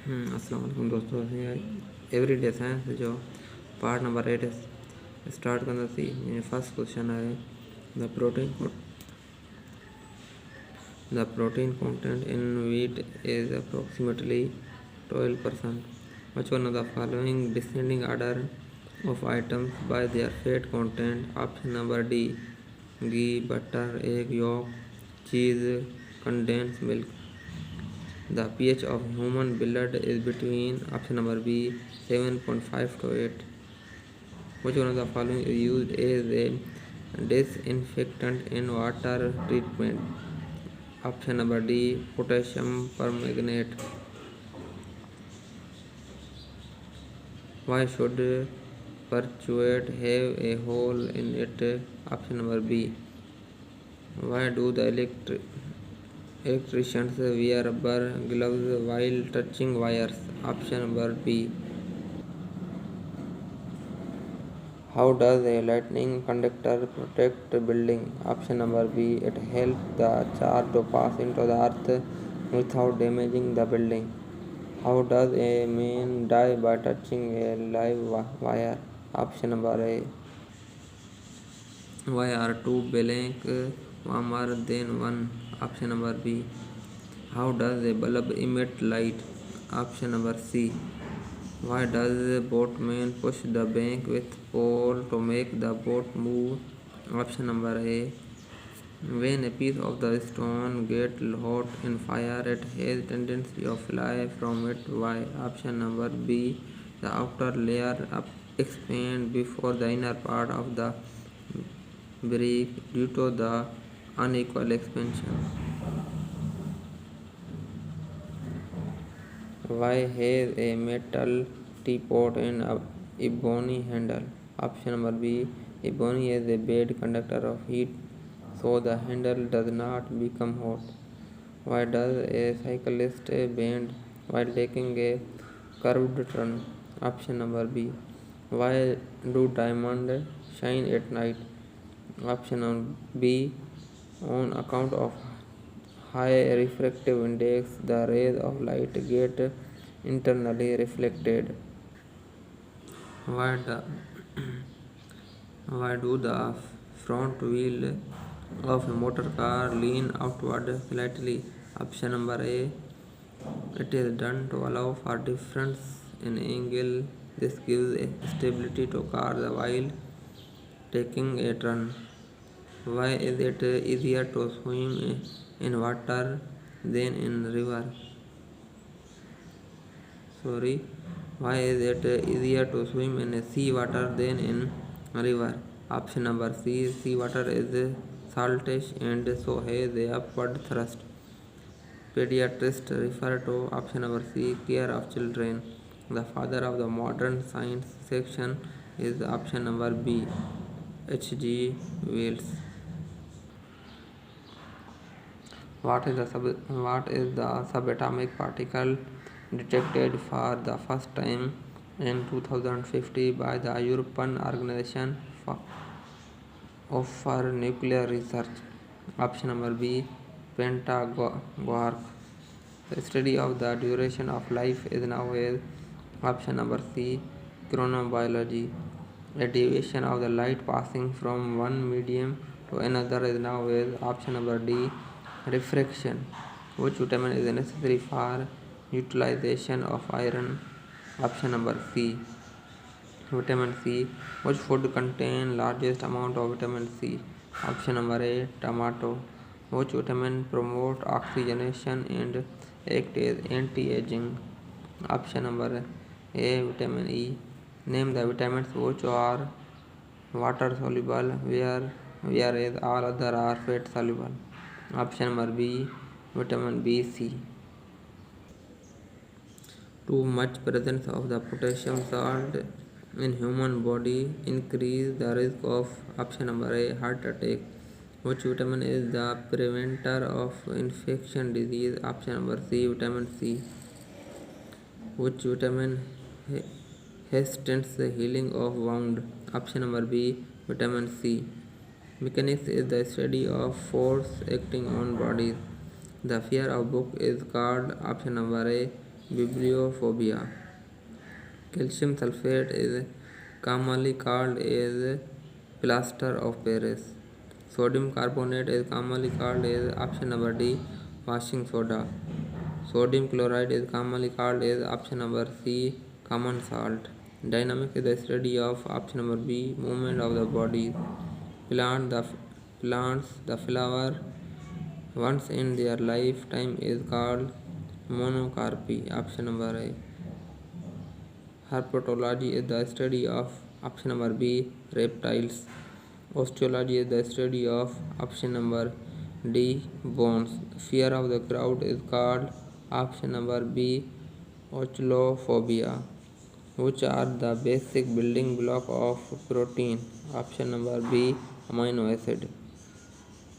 अस्सलाम वालेकुम दोस्तों। एवरीडे साइंस जो पार्ट नंबर 8 स्टार्ट करना सी। फर्स्ट क्वेश्चन है the protein content in wheat is approximately 12%. Which one of the following descending order of items by their fat content? Option number D, ghee, butter, egg yolk, cheese, condensed milk. The pH of human blood is between option number B 7.5 to 8. Which one of the following is used as a disinfectant in water treatment? Option number D potassium permanganate. Why should perchute have a hole in it? Option number B. Why do the electricians wear rubber gloves while touching wires? Option number B. How does a lightning conductor protect a building? Option number B. It helps the charge to pass into the earth without damaging the building. How does a man die by touching a live wire? Option number A. Why are two blank warmer than one? Option number B. How does a bulb emit light? Option number C. Why does a boatman push the bank with pole to make the boat move? Option number A. When a piece of the stone gets hot in fire, it has tendency to fly from it. Why? Option number B. The outer layer expands before the inner part of the brick due to the unequal expansion. Why has a metal teapot an ebony handle? Option number B. Ebony is a bad conductor of heat, so the handle does not become hot. Why does a cyclist bend while taking a curved turn? Option number B. Why do diamonds shine at night? Option number B. On account of high refractive index, the rays of light get internally reflected. Why, the, why do the front wheel of a motor car lean outward slightly? Option number A. It is done to allow for difference in angle. This gives stability to car while taking a turn. Why is it easier to swim in water than in river? Why is it easier to swim in sea water than in river? Option number C. Sea water is saltish and so has a upward thrust. Pediatrists refer to option number C. Care of children. The father of the modern science section is option number B. H.G. Wells. What is the subatomic particle detected for the first time in 2050 by the European Organization for Nuclear Research? Option number B. Pentagonarch. The study of the duration of life is now as option number C. Chronobiology. A deviation of the light passing from one medium to another is now as option number D. Refraction. Which vitamin is necessary for utilization of iron? Option number C. Vitamin C. Which food contains largest amount of vitamin C? Option number A. Tomato. Which vitamin promote oxygenation and act as anti-aging? Option number A. Vitamin E. Name the vitamins which are water soluble whereas all other are fat soluble. Option number B. Vitamin B, C. Too much presence of the potassium salt in human body increase the risk of option number A. Heart attack. Which vitamin is the preventer of infection disease? Option number C. Vitamin C. Which vitamin hastens the healing of wound? Option number B. Vitamin C. Mechanics is the study of force acting on bodies. The fear of book is called option number A. bibliophobia. Calcium sulfate is commonly called as plaster of Paris. Sodium carbonate is commonly called as option number D, washing soda. Sodium chloride is commonly called as option number C, common salt. Dynamic is the study of option number B, movement of the body. Plants, the flower once in their lifetime is called monocarpy. Option number A. Herpetology is the study of option number B, reptiles. Osteology is the study of option number D, bones. Fear of the crowd is called option number B, ochelophobia. Which are the basic building block of protein? Option number B, amino acid.